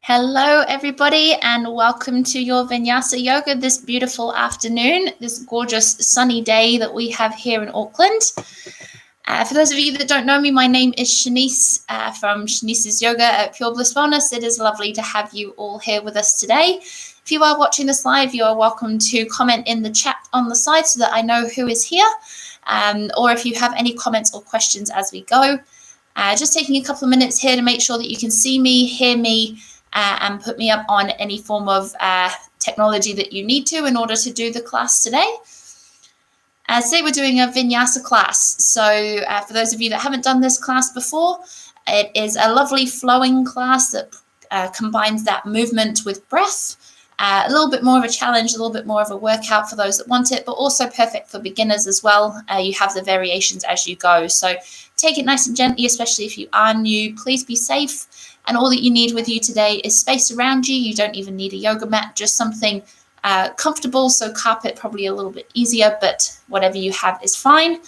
Hello, everybody, and welcome to your Vinyasa Yoga this beautiful afternoon, this gorgeous sunny day that we have here in Auckland. For those of you that don't know me, my name is Shanice from Shanice's Yoga at Pure Bliss Wellness. It is lovely to have you all here with us today. If you are watching this live, you are welcome to comment in the chat on the side so that I know who is here, or if you have any comments or questions as we go. Just taking a couple of minutes here to make sure that you can see me, hear me, and put me up on any form of technology that you need to in order to do the class today. Today we're doing a Vinyasa class. So for those of you that haven't done this class before, it is a lovely flowing class that combines that movement with breath. A little bit more of a challenge, a little bit more of a workout for those that want it, but also perfect for beginners as well. You have the variations as you go. So take it nice and gently, especially if you are new. Please be safe. And all that you need with you today is space around you. You don't even need a yoga mat, just something comfortable. So carpet probably a little bit easier, but whatever you have is fine.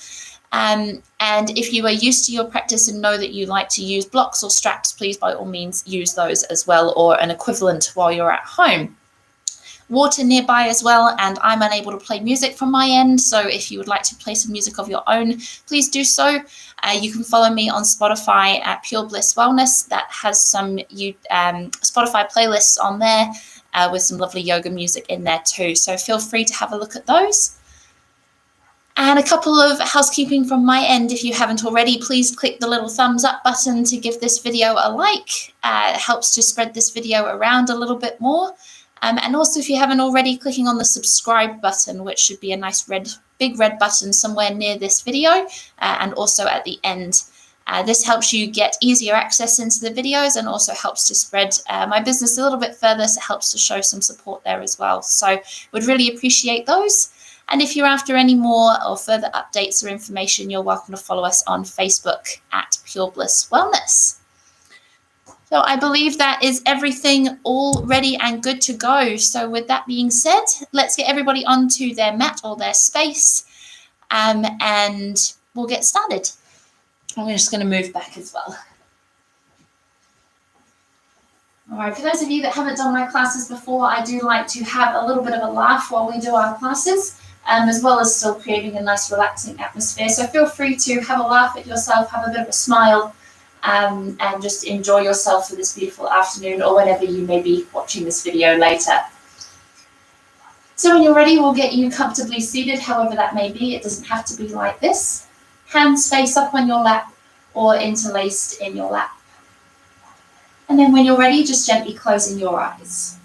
And if you are used to your practice and know that you like to use blocks or straps, please by all means use those as well, or an equivalent while you're at home. Water nearby as well, and I'm unable to play music from my end, so if you would like to play some music of your own, please do so. You can follow me on Spotify at Pure Bliss Wellness. That has some Spotify playlists on there with some lovely yoga music in there too, so feel free to have a look at those. And a couple of housekeeping from my end. If you haven't already, please click the little thumbs up button to give this video a like. It helps to spread this video around a little bit more. And also, if you haven't already, clicking on the subscribe button, which should be a nice big red button somewhere near this video, and also at the end. This helps you get easier access into the videos and also helps to spread my business a little bit further, so it helps to show some support there as well. So would really appreciate those. And if you're after any more or further updates or information, you're welcome to follow us on Facebook at Pure Bliss Wellness. So I believe that is everything all ready and good to go. So with that being said, let's get everybody onto their mat or their space, and we'll get started. I'm just going to move back as well. All right, for those of you that haven't done my classes before, I do like to have a little bit of a laugh while we do our classes, as well as still creating a nice relaxing atmosphere. So feel free to have a laugh at yourself, have a bit of a smile, and just enjoy yourself for this beautiful afternoon or whenever you may be watching this video later. So when you're ready, we'll get you comfortably seated, however that may be. It doesn't have to be like this. Hands face up on your lap or interlaced in your lap. And then when you're ready, just gently closing your eyes.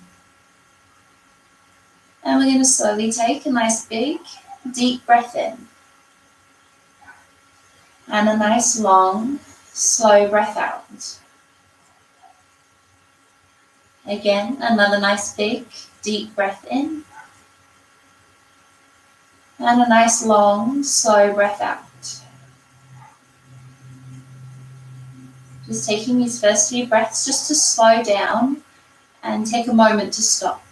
And we're going to slowly take a nice big, deep breath in. And a nice long, slow breath out. Again, another nice big, deep breath in. And a nice long, slow breath out. Just taking these first few breaths just to slow down and take a moment to stop.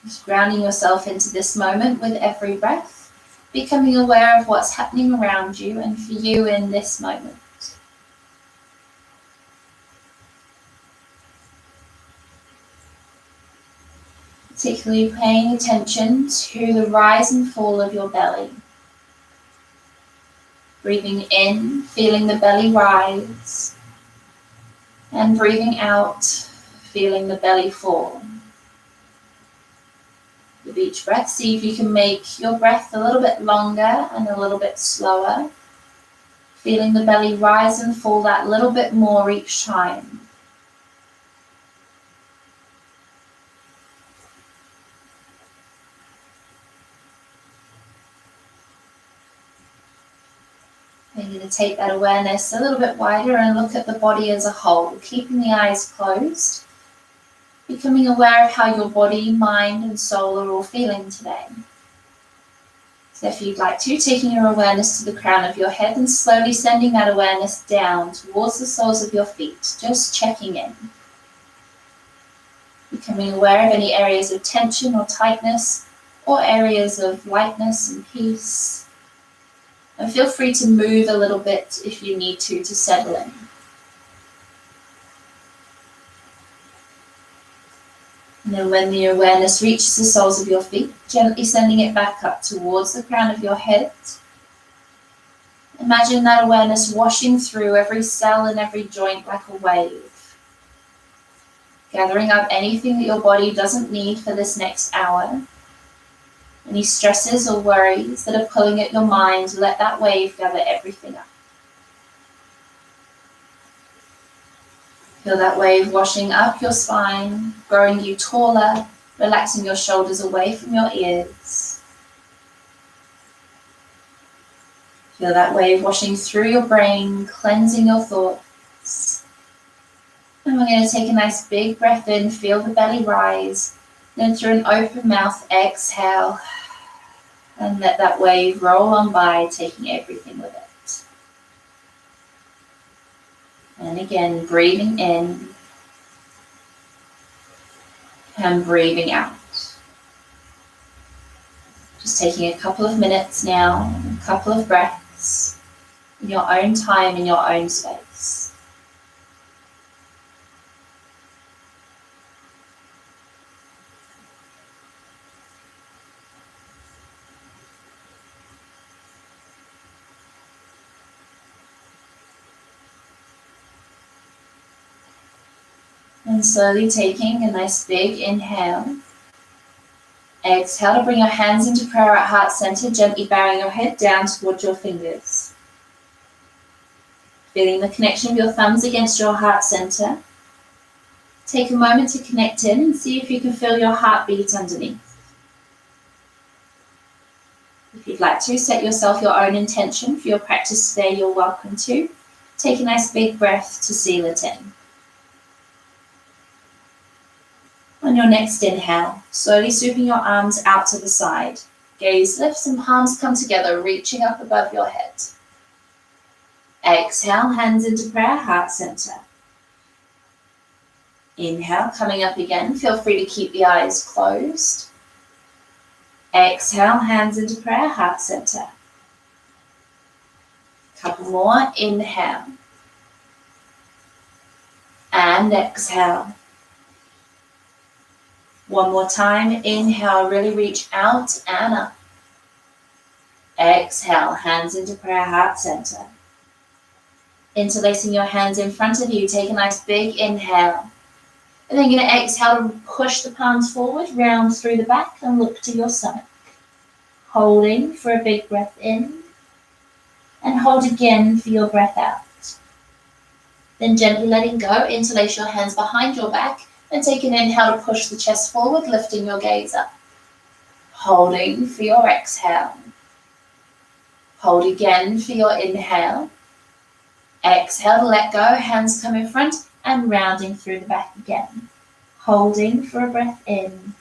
Just grounding yourself into this moment with every breath. Becoming aware of what's happening around you and for you in this moment. Particularly paying attention to the rise and fall of your belly. Breathing in, feeling the belly rise. And breathing out, feeling the belly fall. With each breath, see if you can make your breath a little bit longer and a little bit slower. Feeling the belly rise and fall that little bit more each time. You're going to take that awareness a little bit wider and look at the body as a whole, keeping the eyes closed. Becoming aware of how your body, mind, and soul are all feeling today. So if you'd like to, taking your awareness to the crown of your head and slowly sending that awareness down towards the soles of your feet, just checking in. Becoming aware of any areas of tension or tightness, or areas of lightness and peace. And feel free to move a little bit if you need to settle in. And then when the awareness reaches the soles of your feet, gently sending it back up towards the crown of your head. Imagine that awareness washing through every cell and every joint like a wave, gathering up anything that your body doesn't need for this next hour. Any stresses or worries that are pulling at your mind, let that wave gather everything up. Feel that wave washing up your spine, growing you taller, relaxing your shoulders away from your ears. Feel that wave washing through your brain, cleansing your thoughts. And we're going to take a nice big breath in, feel the belly rise. Then through an open mouth, exhale. And let that wave roll on by, taking everything with it. And again, breathing in and breathing out. Just taking a couple of minutes now, a couple of breaths in your own time, in your own space. And slowly taking a nice big inhale. Exhale to bring your hands into prayer at heart center, gently bowing your head down towards your fingers. Feeling the connection of your thumbs against your heart center. Take a moment to connect in and see if you can feel your heartbeat underneath. If you'd like to, set yourself your own intention for your practice today, you're welcome to. Take a nice big breath to seal it in. On your next inhale, slowly sweeping your arms out to the side. Gaze lifts and palms come together, reaching up above your head. Exhale, hands into prayer, heart center. Inhale, coming up again. Feel free to keep the eyes closed. Exhale, hands into prayer, heart center. Couple more. Inhale. And exhale. One more time. Inhale, really reach out and up. Exhale, hands into prayer, heart center. Interlacing your hands in front of you, take a nice big inhale. And then you're going to exhale to push the palms forward, round through the back and look to your stomach. Holding for a big breath in. And hold again for your breath out. Then gently letting go, interlace your hands behind your back and take an inhale to push the chest forward, lifting your gaze up. Holding for your exhale. Hold again for your inhale. Exhale to let go, hands come in front and rounding through the back again. Holding for a breath in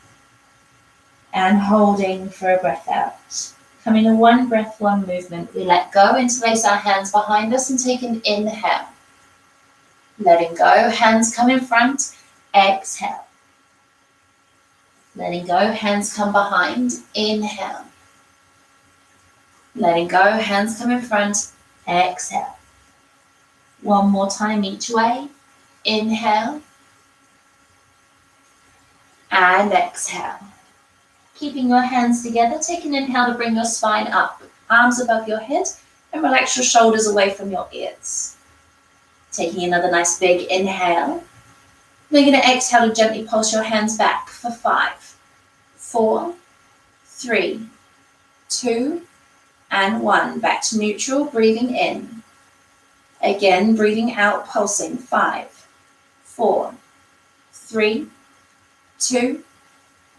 and holding for a breath out. Coming to one breath, one movement. We let go, interlace our hands behind us and take an inhale. Letting go, hands come in front, exhale. Letting go, hands come behind, inhale. Letting go, hands come in front, exhale. One more time each way. Inhale. And exhale. Keeping your hands together, take an inhale to bring your spine up, arms above your head, and relax your shoulders away from your ears. Taking another nice big inhale. Then you're going to exhale to gently pulse your hands back for 5, 4, 3, 2, and 1. Back to neutral, breathing in. Again, breathing out, pulsing. 5, 4, 3, 2,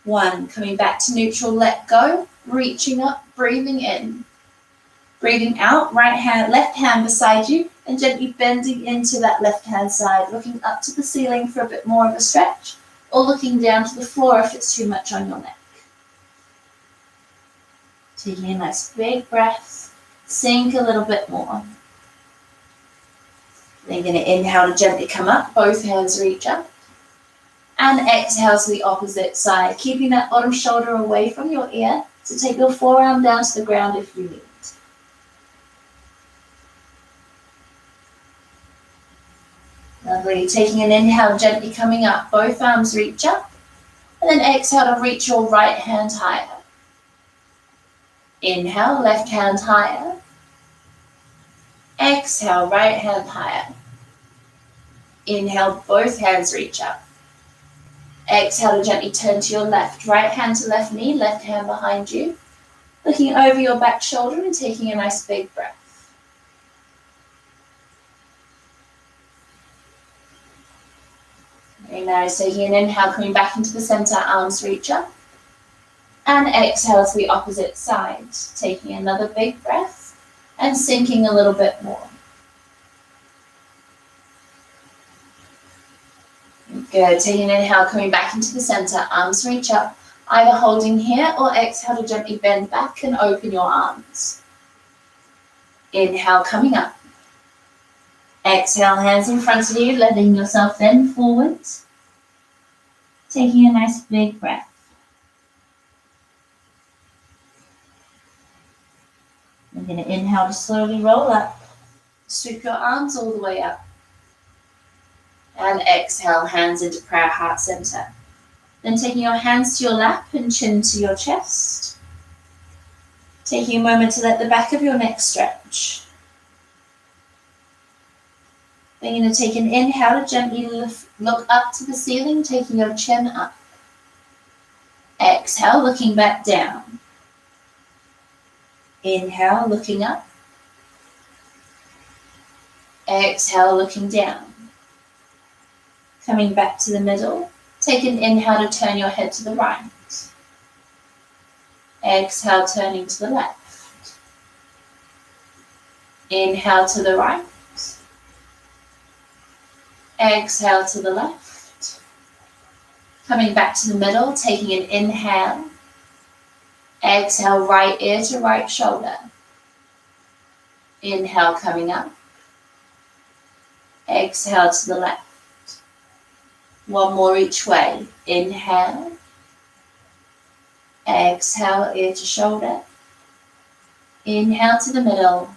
1. Coming back to neutral, let go, reaching up, breathing in. Breathing out, right hand, left hand beside you, and gently bending into that left hand side, looking up to the ceiling for a bit more of a stretch, or looking down to the floor if it's too much on your neck. Taking a nice big breath, sink a little bit more. Then you're going to inhale to gently come up, both hands reach up. And exhale to the opposite side, keeping that bottom shoulder away from your ear to take your forearm down to the ground if you need. Lovely. Taking an inhale, gently coming up, both arms reach up. And then exhale to reach your right hand higher. Inhale, left hand higher. Exhale, right hand higher. Inhale, both hands reach up. Exhale to gently turn to your left. Right hand to left knee, left hand behind you. Looking over your back shoulder and taking a nice big breath. Very nice. Taking an inhale, coming back into the center, arms reach up. And exhale to the opposite side. Taking another big breath and sinking a little bit more. Good. Taking an inhale, coming back into the center, arms reach up. Either holding here or exhale to gently bend back and open your arms. Inhale, coming up. Exhale, hands in front of you, letting yourself bend forward. Taking a nice big breath. You're going to inhale to slowly roll up. Sweep your arms all the way up. And exhale, hands into prayer heart center. Then taking your hands to your lap and chin to your chest. Taking a moment to let the back of your neck stretch. Then you're going to take an inhale to gently look up to the ceiling, taking your chin up. Exhale, looking back down. Inhale, looking up. Exhale, looking down. Coming back to the middle, take an inhale to turn your head to the right. Exhale, turning to the left. Inhale to the right. Exhale to the left. Coming back to the middle, taking an inhale. Exhale, right ear to right shoulder. Inhale, coming up. Exhale to the left. One more each way. Inhale. Exhale, ear to shoulder. Inhale to the middle.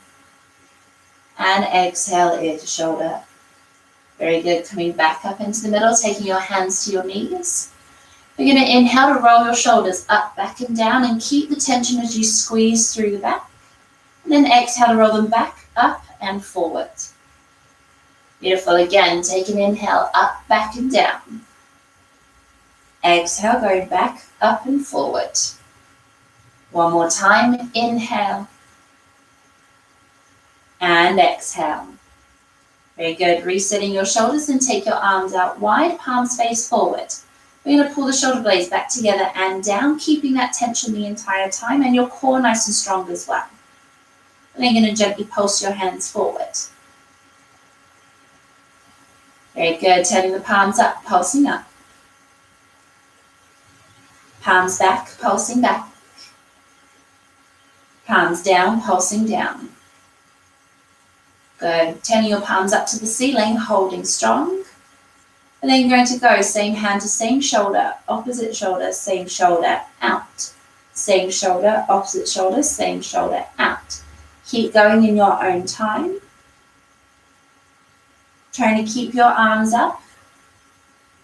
And exhale, ear to shoulder. Very good. Coming back up into the middle, taking your hands to your knees. You're going to inhale to roll your shoulders up, back and down, and keep the tension as you squeeze through the back. And then exhale to roll them back, up and forward. Beautiful. Again, take an inhale, up, back and down. Exhale, going back, up and forward. One more time. Inhale. And exhale. Very good. Resetting your shoulders and take your arms out wide, palms face forward. We're going to pull the shoulder blades back together and down, keeping that tension the entire time and your core nice and strong as well. And then you're going to gently pulse your hands forward. Very good. Turning the palms up, pulsing up. Palms back, pulsing back. Palms down, pulsing down. Good. Turning your palms up to the ceiling, holding strong. And then you're going to go same hand to same shoulder, opposite shoulder, same shoulder, out. Same shoulder, opposite shoulder, same shoulder, out. Keep going in your own time. Trying to keep your arms up,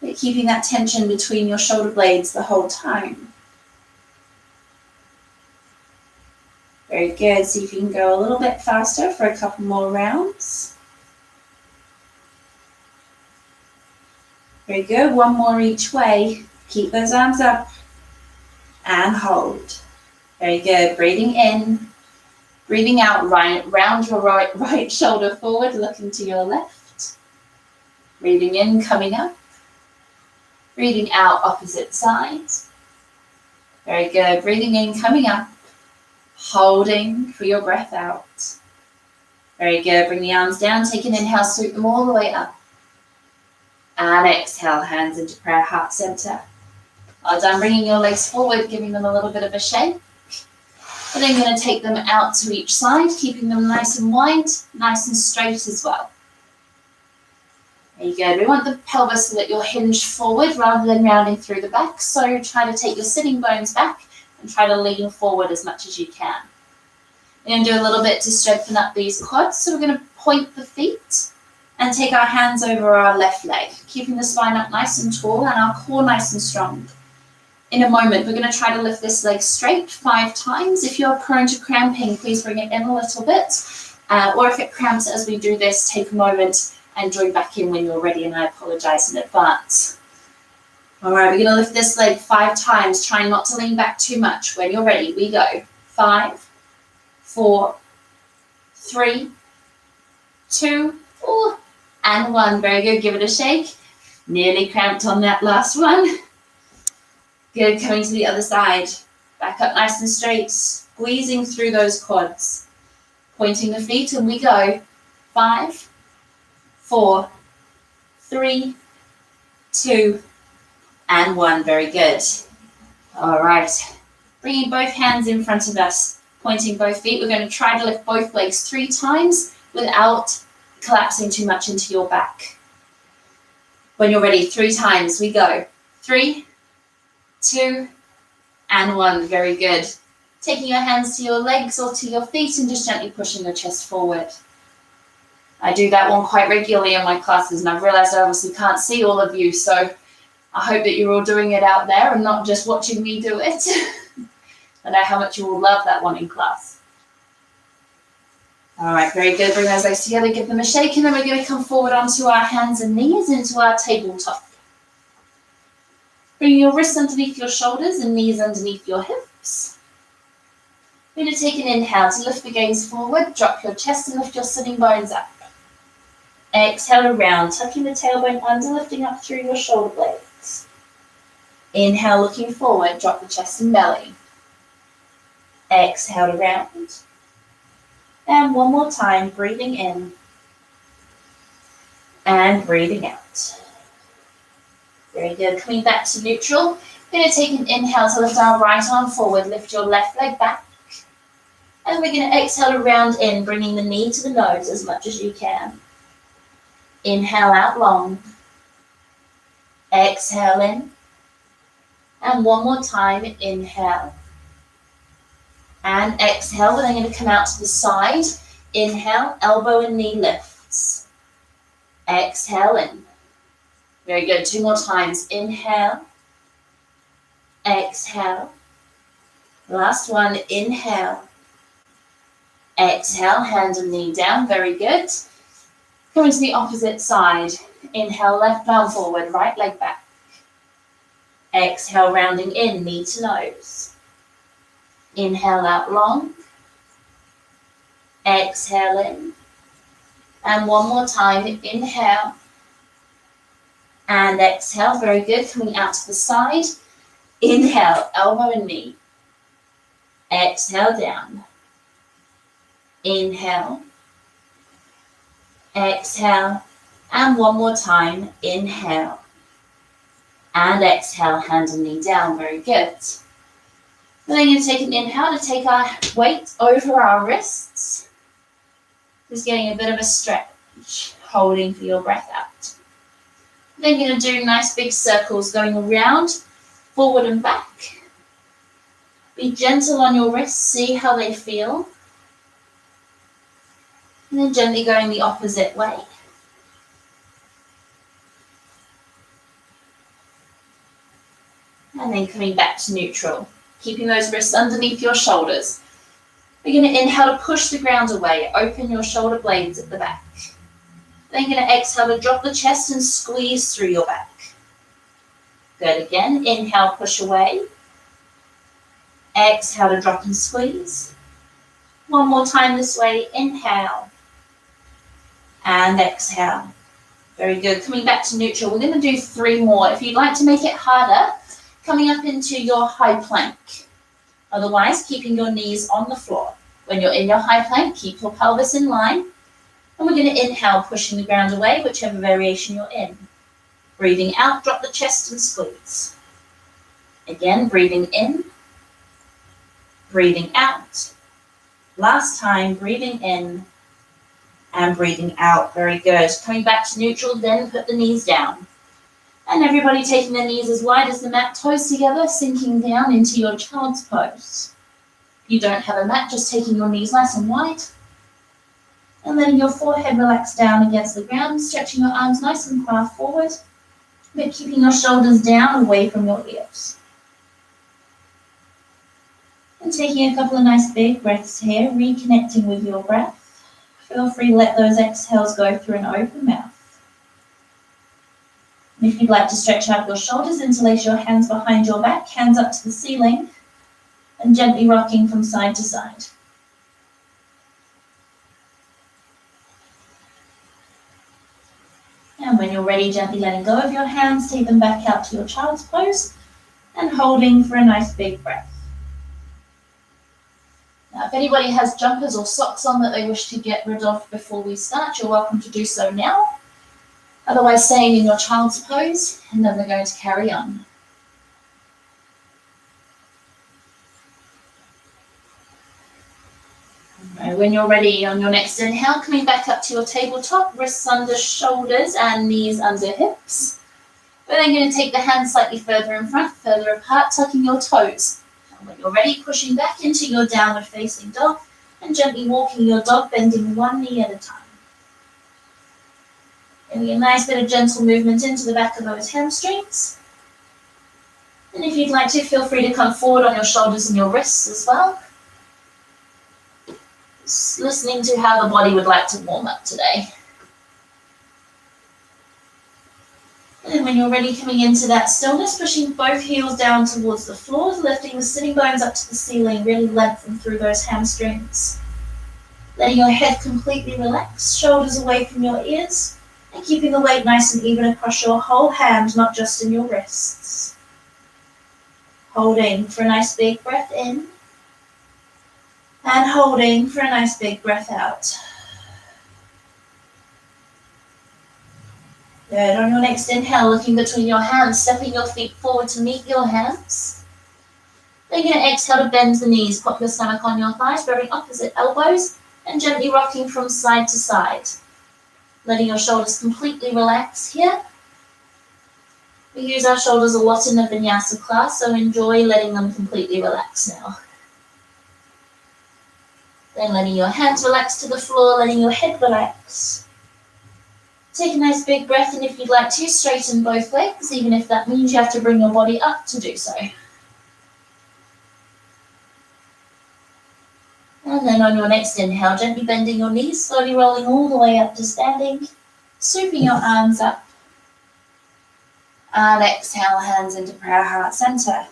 but keeping that tension between your shoulder blades the whole time. Very good. See if you can go a little bit faster for a couple more rounds. Very good. One more each way. Keep those arms up and hold. Very good. Breathing in, breathing out. Round your right shoulder forward, looking to your left. Breathing in, coming up. Breathing out, opposite sides. Very good. Breathing in, coming up. Holding for your breath out. Very good. Bring the arms down. Take an inhale, sweep them all the way up. And exhale, hands into prayer heart center. Well done. Bringing your legs forward, giving them a little bit of a shake. And then you're going to take them out to each side, keeping them nice and wide, nice and straight as well. There you go. We want the pelvis so that you're hinged forward rather than rounding through the back. So try to take your sitting bones back and try to lean forward as much as you can. We're going to do a little bit to strengthen up these quads. So we're going to point the feet and take our hands over our left leg, keeping the spine up nice and tall and our core nice and strong. In a moment, we're going to try to lift this leg straight 5 times. If you're prone to cramping, please bring it in a little bit. Or if it cramps as we do this, take a moment and join back in when you're ready, and I apologize in advance. All right, we're going to lift this leg 5 times, trying not to lean back too much. When you're ready, we go. 5, 4, 3, 2, and 1. Very good. Give it a shake. Nearly cramped on that last one. Good. Coming to the other side. Back up nice and straight. Squeezing through those quads. Pointing the feet, and we go. 5, 4, 3, 2, and 1. Very good. All right. Bringing both hands in front of us. Pointing both feet. We're going to try to lift both legs 3 times without collapsing too much into your back. When you're ready, 3 times, we go. 3, 2, and 1. Very good. Taking your hands to your legs or to your feet and just gently pushing your chest forward. I do that one quite regularly in my classes, and I've realized I obviously can't see all of you, so I hope that you're all doing it out there and not just watching me do it. I know how much you will love that one in class. All right, very good. Bring those legs together, give them a shake, and then we're going to come forward onto our hands and knees into our tabletop. Bring your wrists underneath your shoulders and knees underneath your hips. We're going to take an inhale to lift the gaze forward, drop your chest and lift your sitting bones up. Exhale around, tucking the tailbone under, lifting up through your shoulder blades. Inhale, looking forward, drop the chest and belly. Exhale around. And one more time, breathing in and breathing out. Very good. Coming back to neutral. We're going to take an inhale to lift our right arm forward, lift your left leg back. And we're going to exhale around in, bringing the knee to the nose as much as you can. Inhale out long. Exhale in. And one more time, inhale. And exhale, we're then going to come out to the side. Inhale, elbow and knee lifts. Exhale in. Very good. 2 more times. Inhale. Exhale. Last one. Inhale. Exhale, hand and knee down. Very good. Coming to the opposite side. Inhale, left arm forward, right leg back. Exhale, rounding in, knee to nose. Inhale out long. Exhale in. And one more time. Inhale. And exhale. Very good. Coming out to the side. Inhale, elbow and knee. Exhale down. Inhale. Exhale. And one more time. Inhale. And exhale, hand and knee down. Very good. We're then going to take an inhale to take our weight over our wrists. Just getting a bit of a stretch, holding for your breath out. Then you're going to do nice big circles going around, forward and back. Be gentle on your wrists, see how they feel. And then gently going the opposite way. And then coming back to neutral, keeping those wrists underneath your shoulders. We're going to inhale to push the ground away, open your shoulder blades at the back. Then you're going to exhale to drop the chest and squeeze through your back. Good, again, inhale, push away. Exhale to drop and squeeze. One more time this way, inhale. And exhale. Very good, coming back to neutral. We're going to do 3 more. If you'd like to make it harder, coming up into your high plank. Otherwise, keeping your knees on the floor. When you're in your high plank, keep your pelvis in line. And we're going to inhale, pushing the ground away, whichever variation you're in. Breathing out, drop the chest and squeeze. Again, breathing in. Breathing out. Last time, breathing in and breathing out. Very good. Coming back to neutral, then put the knees down. And everybody taking their knees as wide as the mat, toes together, sinking down into your child's pose. If you don't have a mat, just taking your knees nice and wide. And letting your forehead relax down against the ground, stretching your arms nice and far forward, but keeping your shoulders down away from your ears. And taking a couple of nice big breaths here, reconnecting with your breath. Feel free to let those exhales go through an open mouth. And if you'd like to stretch out your shoulders, interlace your hands behind your back, hands up to the ceiling, and gently rocking from side to side. And when you're ready, gently letting go of your hands, take them back out to your child's pose, and holding for a nice big breath. Now, if anybody has jumpers or socks on that they wish to get rid of before we start, you're welcome to do so now. Otherwise, staying in your child's pose, and then we're going to carry on. Right, when you're ready on your next inhale, coming back up to your tabletop, wrists under shoulders and knees under hips. We're then going to take the hands slightly further in front, further apart, tucking your toes. And when you're ready, pushing back into your downward facing dog and gently walking your dog, bending one knee at a time. Getting a nice bit of gentle movement into the back of those hamstrings. And if you'd like to, feel free to come forward on your shoulders and your wrists as well. Just listening to how the body would like to warm up today. And then when you're ready, coming into that stillness, pushing both heels down towards the floor, lifting the sitting bones up to the ceiling, really lengthen through those hamstrings. Letting your head completely relax, shoulders away from your ears, and keeping the weight nice and even across your whole hand, not just in your wrists. Holding for a nice big breath in, and holding for a nice big breath out. Good. On your next inhale, looking between your hands, stepping your feet forward to meet your hands. Then you're going to exhale to bend the knees, pop your stomach on your thighs, rubbing opposite elbows, and gently rocking from side to side. Letting your shoulders completely relax here. We use our shoulders a lot in the Vinyasa class, so enjoy letting them completely relax now. Then letting your hands relax to the floor, letting your head relax. Take a nice big breath, and if you'd like to, straighten both legs, even if that means you have to bring your body up to do so. And then on your next inhale, gently bending your knees, slowly rolling all the way up to standing, swooping your arms up. And exhale, hands into prayer heart center.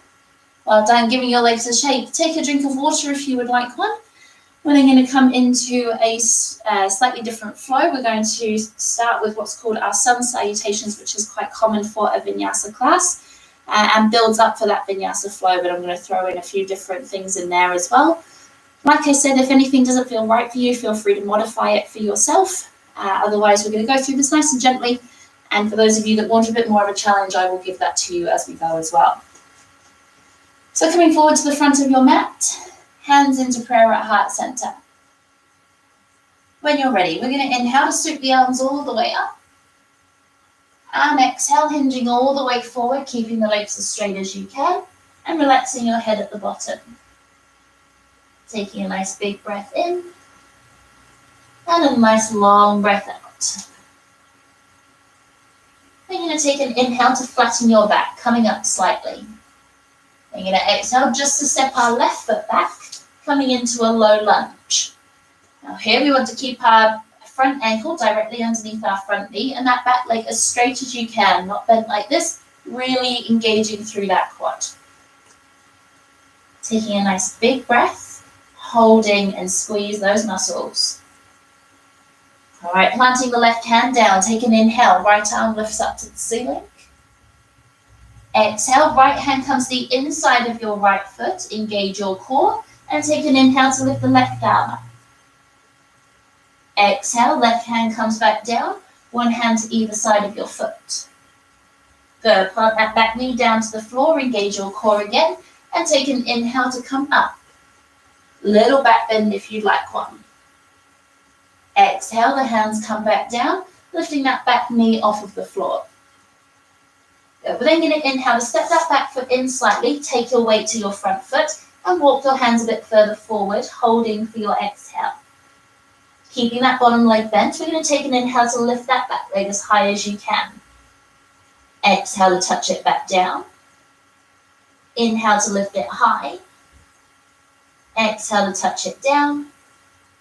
Well done, giving your legs a shake. Take a drink of water if you would like one. We're then going to come into a slightly different flow. We're going to start with what's called our sun salutations, which is quite common for a Vinyasa class, and builds up for that Vinyasa flow, but I'm going to throw in a few different things in there as well. Like I said, if anything doesn't feel right for you, feel free to modify it for yourself. Otherwise, we're going to go through this nice and gently. And for those of you that want a bit more of a challenge, I will give that to you as we go as well. So coming forward to the front of your mat, hands into prayer at heart center. When you're ready, we're going to inhale to scoop the arms all the way up. And exhale, hinging all the way forward, keeping the legs as straight as you can, and relaxing your head at the bottom. Taking a nice big breath in, and a nice long breath out. We're going to take an inhale to flatten your back, coming up slightly. We're going to exhale just to step our left foot back, coming into a low lunge. Now here we want to keep our front ankle directly underneath our front knee, and that back leg as straight as you can, not bent like this, really engaging through that quad. Taking a nice big breath, holding and squeeze those muscles. All right, planting the left hand down, take an inhale, right arm lifts up to the ceiling. Exhale, right hand comes to the inside of your right foot, engage your core, and take an inhale to lift the left arm up. Exhale, left hand comes back down, one hand to either side of your foot. Good, plant that back knee down to the floor, engage your core again, and take an inhale to come up. Little back bend if you'd like one. Exhale, the hands come back down, lifting that back knee off of the floor. Good. We're then going to inhale to step that back foot in slightly, take your weight to your front foot, and walk your hands a bit further forward, holding for your exhale. Keeping that bottom leg bent, we're going to take an inhale to lift that back leg as high as you can. Exhale to touch it back down. Inhale to lift it high. Exhale to touch it down.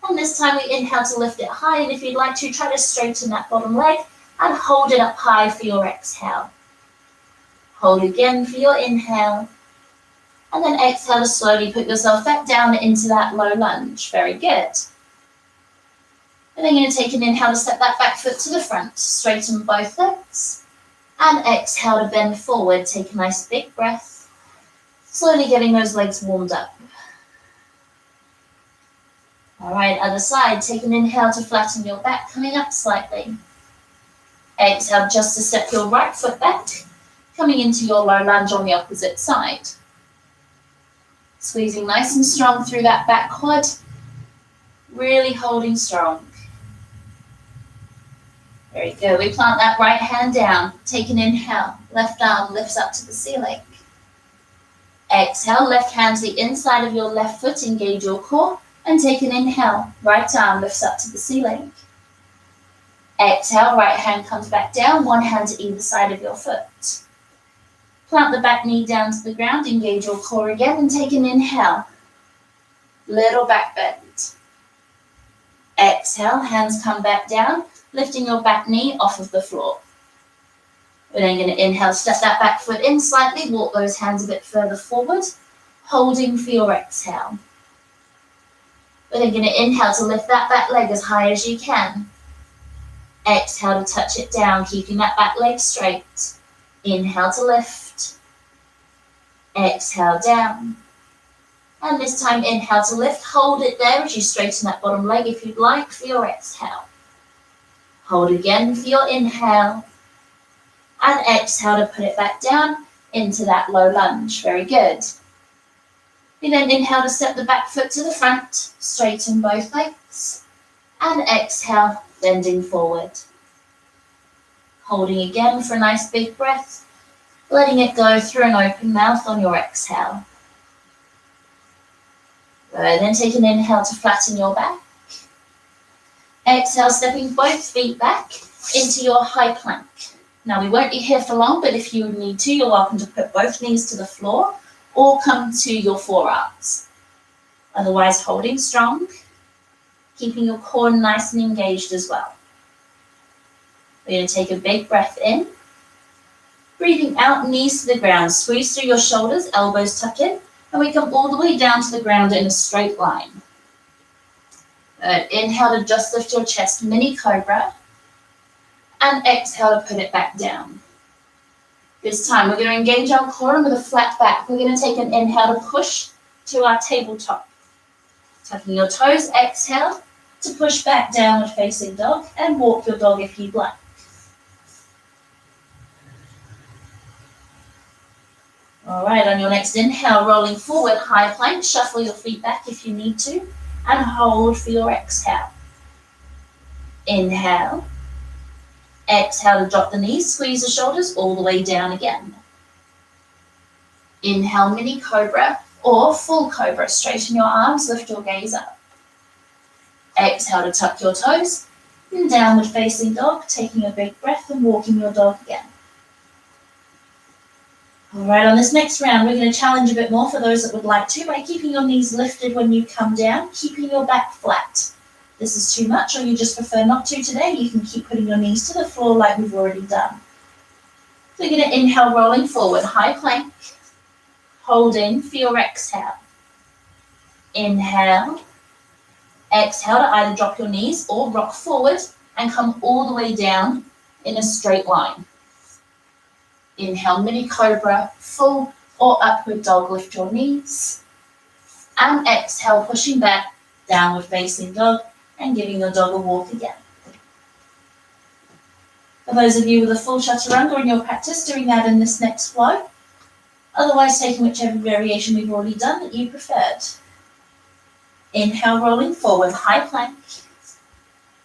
And this time we inhale to lift it high, and if you'd like to, try to straighten that bottom leg and hold it up high for your exhale. Hold again for your inhale. And then exhale to slowly put yourself back down into that low lunge. Very good. And then you're going to take an inhale to step that back foot to the front. Straighten both legs. And exhale to bend forward. Take a nice big breath. Slowly getting those legs warmed up. All right, other side. Take an inhale to flatten your back, coming up slightly. Exhale just to step your right foot back, coming into your low lunge on the opposite side. Squeezing nice and strong through that back quad. Really holding strong. Very good. We plant that right hand down. Take an inhale. Left arm lifts up to the ceiling. Exhale, left hand to the inside of your left foot. Engage your core. And take an inhale. Right arm lifts up to the ceiling. Exhale, right hand comes back down. One hand to either side of your foot. Plant the back knee down to the ground. Engage your core again and take an inhale. Little back bend. Exhale, hands come back down, lifting your back knee off of the floor. We're then going to inhale, step that back foot in slightly, walk those hands a bit further forward, holding for your exhale. We're then going to inhale to lift that back leg as high as you can. Exhale to touch it down, keeping that back leg straight. Inhale to lift. Exhale down. And this time inhale to lift. Hold it there as you straighten that bottom leg if you'd like for your exhale. Hold again for your inhale. And exhale to put it back down into that low lunge. Very good. We then inhale to step the back foot to the front. Straighten both legs. And exhale, bending forward. Holding again for a nice big breath. Letting it go through an open mouth on your exhale. Good. Then take an inhale to flatten your back. Exhale, stepping both feet back into your high plank. Now we won't be here for long, but if you need to, you're welcome to put both knees to the floor or come to your forearms. Otherwise, holding strong, keeping your core nice and engaged as well. We're going to take a big breath in. Breathing out, knees to the ground. Squeeze through your shoulders, elbows tuck in, and we come all the way down to the ground in a straight line. Good. Inhale to just lift your chest, mini cobra, and exhale to put it back down. This time we're going to engage our core, and with a flat back, we're going to take an inhale to push to our tabletop. Tucking your toes, exhale to push back downward facing dog, and walk your dog if you'd like. All right, on your next inhale, rolling forward, high plank, shuffle your feet back if you need to, and hold for your exhale. Inhale. Exhale to drop the knees, squeeze the shoulders all the way down again. Inhale, mini cobra or full cobra. Straighten your arms, lift your gaze up. Exhale to tuck your toes, and downward facing dog, taking a big breath and walking your dog again. All right, on this next round, we're going to challenge a bit more for those that would like to by keeping your knees lifted when you come down, keeping your back flat. If this is too much or you just prefer not to today, you can keep putting your knees to the floor like we've already done. So we're going to inhale, rolling forward, high plank, holding for your exhale. Inhale, exhale to either drop your knees or rock forward and come all the way down in a straight line. Inhale, mini cobra, full or upward dog, lift your knees. And exhale, pushing back, downward facing dog, and giving your dog a walk again. For those of you with a full chaturanga in your practice, doing that in this next flow. Otherwise, taking whichever variation we've already done that you preferred. Inhale, rolling forward, high plank,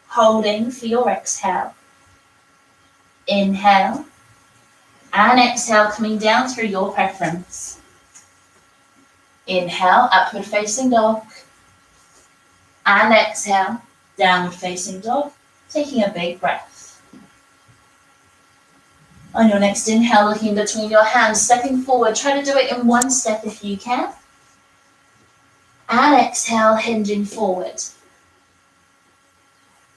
holding for your exhale. Inhale. And exhale, coming down through your preference. Inhale, upward facing dog. And exhale, downward facing dog, taking a big breath. On your next inhale, looking between your hands, stepping forward. Try to do it in one step if you can. And exhale, hinging forward.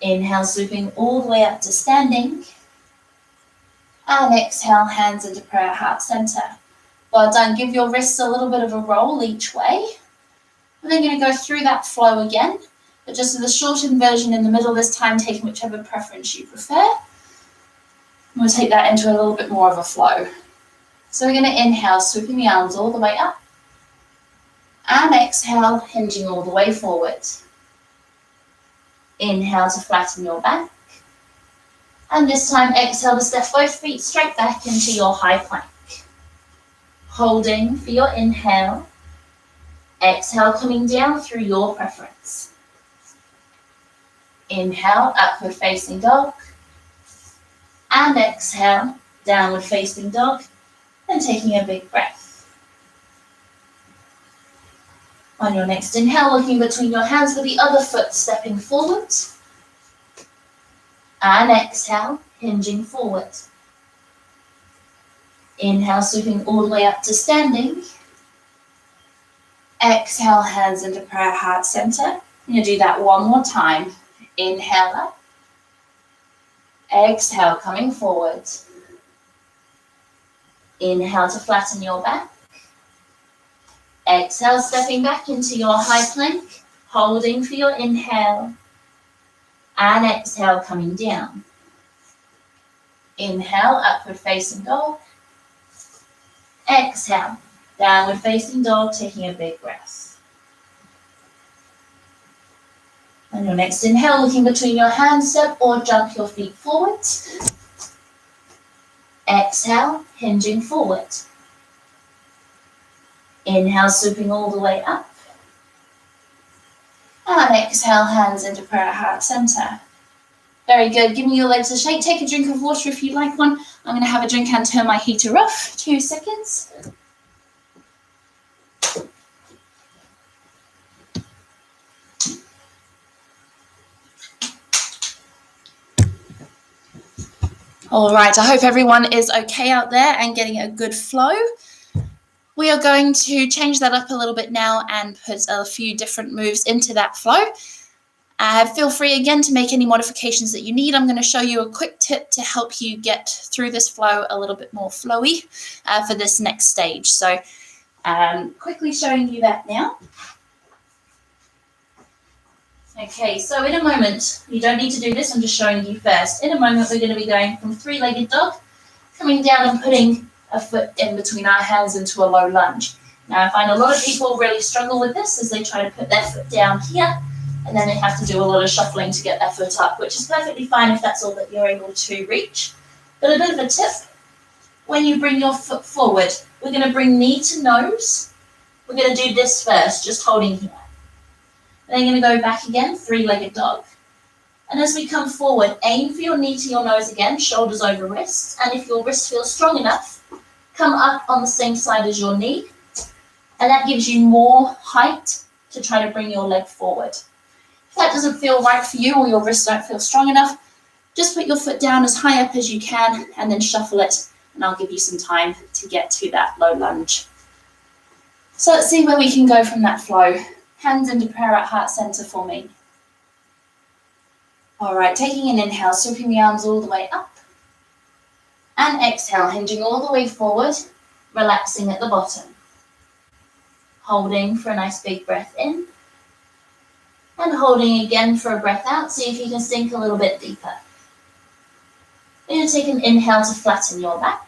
Inhale, swooping all the way up to standing. And exhale, hands into prayer, heart center. Well done. Give your wrists a little bit of a roll each way. And then you're going to go through that flow again, but just with a shortened version in the middle this time, taking whichever preference you prefer. We'll take that into a little bit more of a flow. So we're going to inhale, swooping the arms all the way up. And exhale, hinging all the way forward. Inhale to flatten your back. And this time, exhale to step both feet straight back into your high plank. Holding for your inhale. Exhale, coming down through your preference. Inhale, upward facing dog. And exhale, downward facing dog. And taking a big breath. On your next inhale, looking between your hands with the other foot stepping forward. And exhale, hinging forward. Inhale, swooping all the way up to standing. Exhale, hands into prayer, heart center. I'm going to do that one more time. Inhale up. Exhale, coming forward. Inhale to flatten your back. Exhale, stepping back into your high plank, holding for your inhale. And exhale, coming down. Inhale, upward facing dog. Exhale, downward facing dog, taking a big breath. On your next inhale, looking between your hands, step or jump your feet forward. Exhale, hinging forward. Inhale, swooping all the way up. And exhale, hands into prayer, heart center. Very good. Give me your legs a shake. Take a drink of water if you'd like one. I'm going to have a drink and turn my heater off. 2 seconds. All right. I hope everyone is okay out there and getting a good flow. We are going to change that up a little bit now and put a few different moves into that flow. Feel free again to make any modifications that you need. I'm going to show you a quick tip to help you get through this flow a little bit more flowy for this next stage. So quickly showing you that now. Okay, so in a moment, you don't need to do this, I'm just showing you first. In a moment, we're going to be going from three-legged dog, coming down and putting a foot in between our hands into a low lunge. Now, I find a lot of people really struggle with this as they try to put their foot down here, and then they have to do a lot of shuffling to get their foot up, which is perfectly fine if that's all that you're able to reach. But a bit of a tip, when you bring your foot forward, we're going to bring knee to nose. We're going to do this first, just holding here. Then you're going to go back again, three-legged dog. And as we come forward, aim for your knee to your nose again, shoulders over wrists. And if your wrist feels strong enough, come up on the same side as your knee. And that gives you more height to try to bring your leg forward. If that doesn't feel right for you or your wrists don't feel strong enough, just put your foot down as high up as you can and then shuffle it. And I'll give you some time to get to that low lunge. So let's see where we can go from that flow. Hands into prayer at heart center for me. All right, taking an inhale, swooping the arms all the way up. And exhale, hinging all the way forward, relaxing at the bottom. Holding for a nice big breath in. And holding again for a breath out. See if you can sink a little bit deeper. You're going to take an inhale to flatten your back.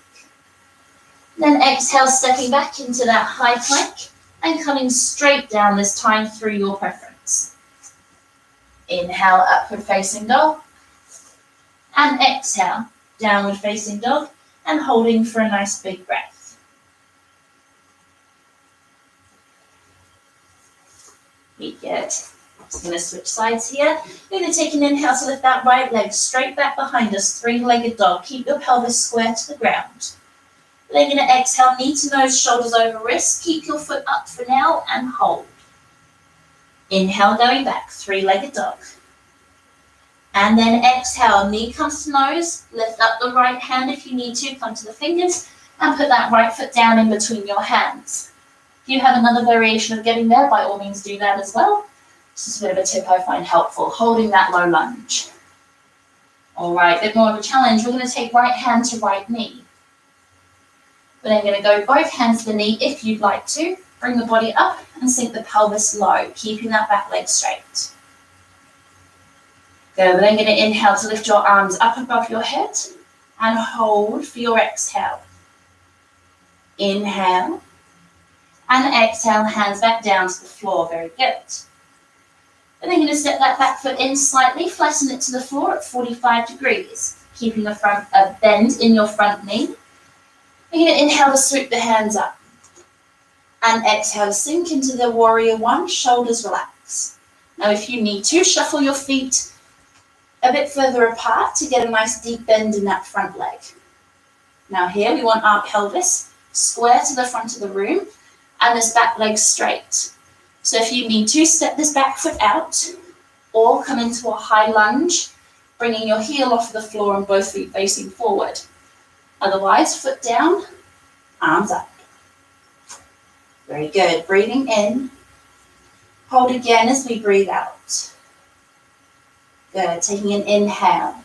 Then exhale, stepping back into that high plank and coming straight down this time through your preference. Inhale, upward facing dog. And exhale, downward facing dog. And holding for a nice big breath. Be good. Just going to switch sides here. We're going to take an inhale to lift that right leg straight back behind us, three-legged dog. Keep your pelvis square to the ground. Then you're going to exhale, knee to nose, shoulders over wrists. Keep your foot up for now and hold. Inhale, going back, three-legged dog. And then exhale, knee comes to nose. Lift up the right hand if you need to. Come to the fingers and put that right foot down in between your hands. If you have another variation of getting there, by all means do that as well. This is a bit of a tip I find helpful, holding that low lunge. All right, a bit more of a challenge. We're going to take right hand to right knee. We're then going to go both hands to the knee if you'd like to. Bring the body up and sink the pelvis low, keeping that back leg straight. Good. We're then going to inhale to lift your arms up above your head and hold for your exhale. Inhale and exhale, hands back down to the floor. Very good. And then you're going to step that back foot in slightly, flatten it to the floor at 45 degrees, keeping a bend in your front knee. You're going to inhale to sweep the hands up. And exhale to sink into the warrior one, shoulders relax. Now if you need to, shuffle your feet a bit further apart to get a nice deep bend in that front leg. Now here we want our pelvis square to the front of the room and this back leg straight. So if you need to, step this back foot out or come into a high lunge, bringing your heel off the floor and both feet facing forward. Otherwise, foot down, arms up. Very good. Breathing in. Hold again as we breathe out. Good. Taking an inhale.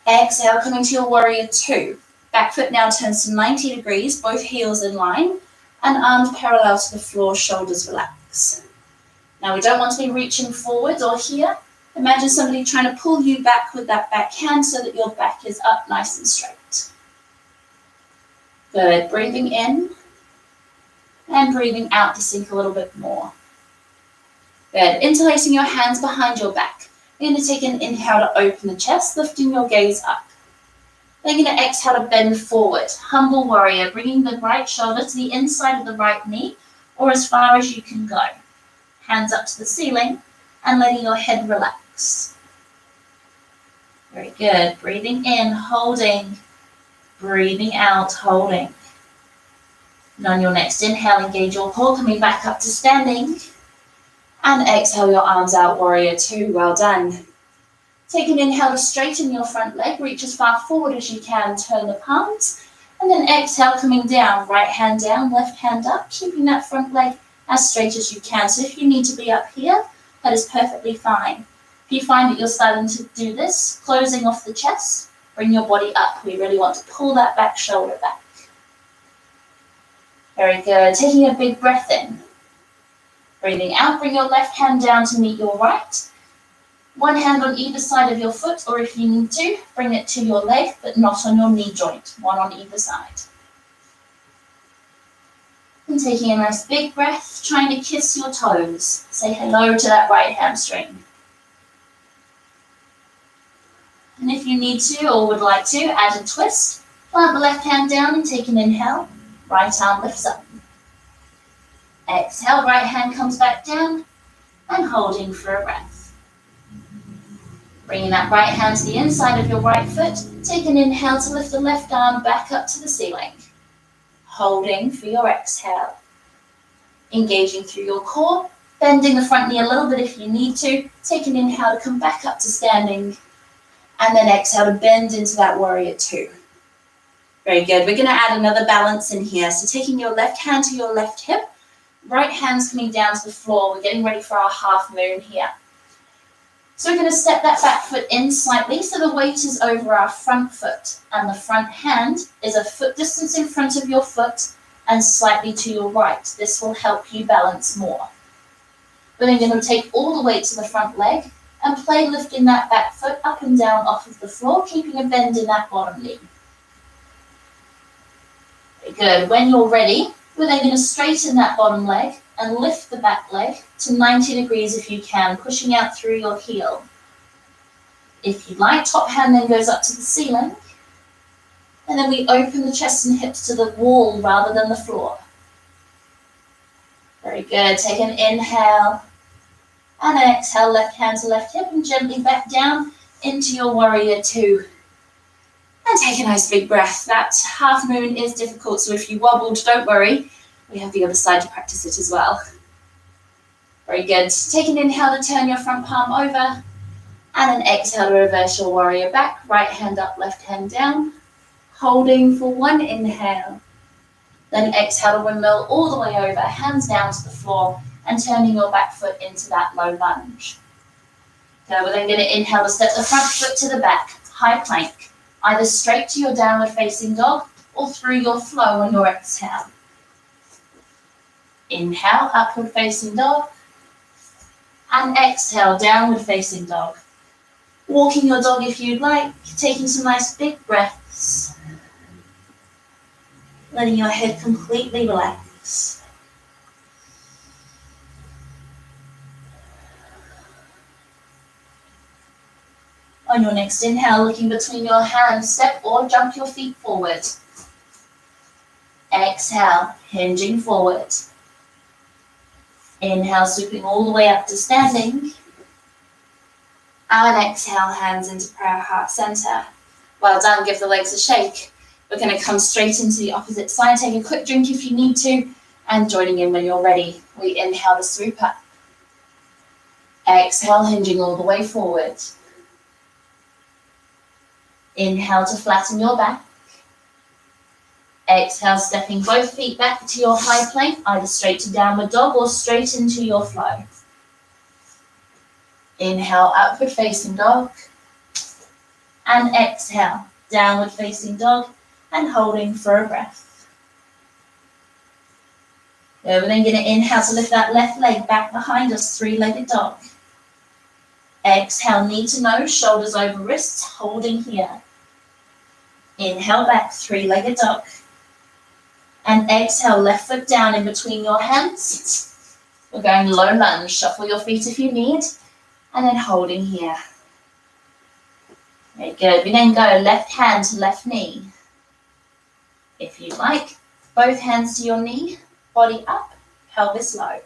Exhale, coming to your warrior two. Back foot now turns to 90 degrees, both heels in line, and arms parallel to the floor, shoulders relax. Now we don't want to be reaching forward or here. Imagine somebody trying to pull you back with that back hand so that your back is up nice and straight. Good. Breathing in and breathing out to sink a little bit more. Good. Interlacing your hands behind your back. You're going to take an inhale to open the chest, lifting your gaze up. Then you're going to exhale to bend forward. Humble warrior, bringing the right shoulder to the inside of the right knee or as far as you can go. Hands up to the ceiling and letting your head relax. Very good. Breathing in, holding. Breathing out, holding. And on your next inhale, engage your core, coming back up to standing. And exhale your arms out, warrior two. Well done. Take an inhale to straighten your front leg, reach as far forward as you can, turn the palms. And then exhale, coming down, right hand down, left hand up, keeping that front leg as straight as you can. So if you need to be up here, that is perfectly fine. If you find that you're starting to do this, closing off the chest, bring your body up. We really want to pull that back shoulder back. Very good. Taking a big breath in. Breathing out, bring your left hand down to meet your right. One hand on either side of your foot, or if you need to, bring it to your leg, but not on your knee joint. One on either side. And taking a nice big breath, trying to kiss your toes. Say hello to that right hamstring. And if you need to or would like to, add a twist. Plant the left hand down and take an inhale. Right arm lifts up. Exhale, right hand comes back down and holding for a breath. Bringing that right hand to the inside of your right foot, take an inhale to lift the left arm back up to the ceiling. Holding for your exhale. Engaging through your core, bending the front knee a little bit if you need to. Take an inhale to come back up to standing. And then exhale to bend into that warrior two. Very good. We're going to add another balance in here. So taking your left hand to your left hip, right hand's coming down to the floor. We're getting ready for our half moon here. So we're going to step that back foot in slightly so the weight is over our front foot. And the front hand is a foot distance in front of your foot and slightly to your right. This will help you balance more. We're then going to take all the weight to the front leg and play lifting that back foot up and down off of the floor, keeping a bend in that bottom knee. Very good. When you're ready, we're then going to straighten that bottom leg and lift the back leg to 90 degrees if you can, pushing out through your heel. If you'd like, top hand then goes up to the ceiling. And then we open the chest and hips to the wall rather than the floor. Very good. Take an inhale. And then exhale, left hand to left hip and gently back down into your warrior two. And take a nice big breath. That half moon is difficult, so if you wobbled, don't worry. We have the other side to practice it as well. Very good. Take an inhale to turn your front palm over. And then exhale to reverse your warrior back. Right hand up, left hand down. Holding for one inhale. Then exhale to windmill all the way over, hands down to the floor, and turning your back foot into that low lunge. So we're then going to inhale to step the front foot to the back, high plank, either straight to your downward facing dog or through your flow on your exhale. Inhale, upward facing dog, and exhale, downward facing dog. Walking your dog if you'd like, taking some nice big breaths, letting your head completely relax. On your next inhale, looking between your hands, step or jump your feet forward. Exhale, hinging forward. Inhale, swooping all the way up to standing. And exhale, hands into prayer heart center. Well done, give the legs a shake. We're going to come straight into the opposite side. Take a quick drink if you need to, and joining in when you're ready. We inhale to swoop up. Exhale, hinging all the way forward. Inhale to flatten your back. Exhale, stepping both feet back to your high plank, either straight to downward dog or straight into your flow. Inhale, upward facing dog. And exhale, downward facing dog, and holding for a breath. We're then going to inhale to lift that left leg back behind us, three-legged dog. Exhale, knee to nose, shoulders over wrists, holding here. Inhale back, three-legged dog. And exhale, left foot down in between your hands. We're going low lunge, shuffle your feet if you need, and then holding here. Very good. We then go left hand to left knee. If you like, both hands to your knee, body up, pelvis low.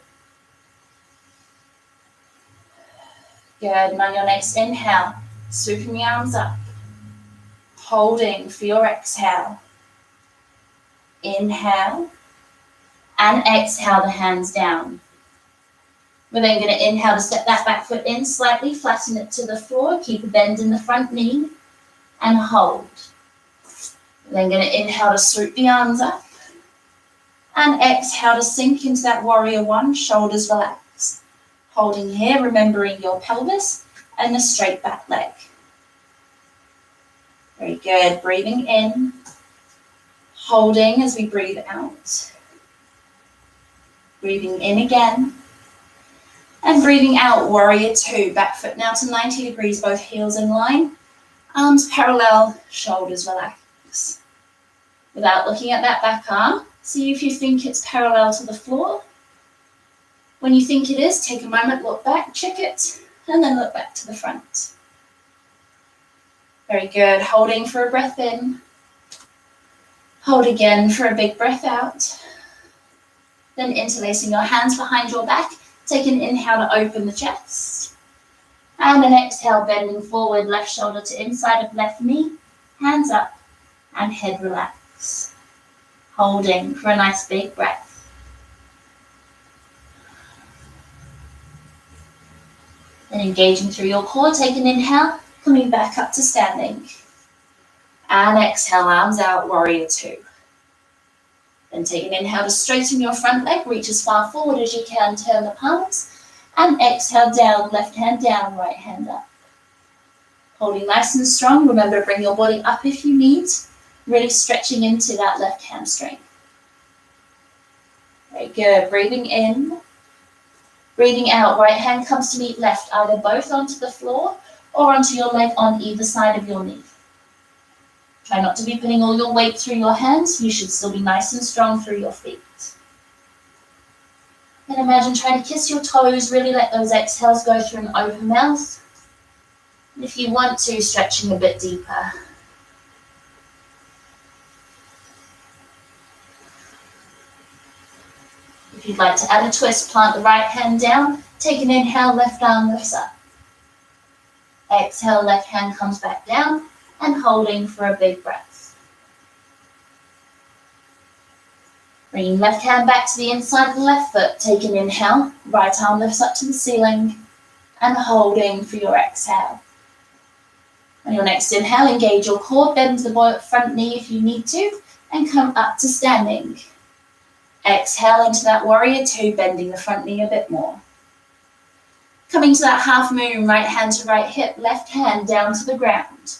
Good, and on your next inhale, swooping the arms up, holding for your exhale. Inhale, and exhale the hands down. We're then going to inhale to step that back foot in slightly, flatten it to the floor, keep a bend in the front knee, and hold. We're then going to inhale to swoop the arms up, and exhale to sink into that warrior one, shoulders relaxed. Holding here, remembering your pelvis and the straight back leg. Very good, breathing in, holding as we breathe out. Breathing in again. And breathing out, warrior two. Back foot now to 90 degrees, both heels in line. Arms parallel, shoulders relax. Without looking at that back arm, see if you think it's parallel to the floor. When you think it is, take a moment, look back, check it, and then look back to the front. Very good, holding for a breath in. Hold again for a big breath out. Then interlacing your hands behind your back, take an inhale to open the chest. And an exhale, bending forward, left shoulder to inside of left knee, hands up, and head relax. Holding for a nice big breath. Then engaging through your core, take an inhale, coming back up to standing. And exhale, arms out, warrior two. Then take an inhale to straighten your front leg, reach as far forward as you can, turn the palms. And exhale down, left hand down, right hand up. Holding nice and strong, remember to bring your body up if you need, really stretching into that left hamstring. Very good, breathing in. Breathing out, right hand comes to meet left, either both onto the floor or onto your leg on either side of your knee. Try not to be putting all your weight through your hands. You should still be nice and strong through your feet. And imagine trying to kiss your toes, really let those exhales go through an open mouth. And if you want to, stretching a bit deeper. If you'd like to add a twist, plant the right hand down, take an inhale, left arm lifts up. Exhale, left hand comes back down, and holding for a big breath. Bringing left hand back to the inside of the left foot, take an inhale, right arm lifts up to the ceiling, and holding for your exhale. On your next inhale, engage your core, bend the front knee if you need to, and come up to standing. Exhale into that warrior two, bending the front knee a bit more. Coming to that half moon, right hand to right hip, left hand down to the ground.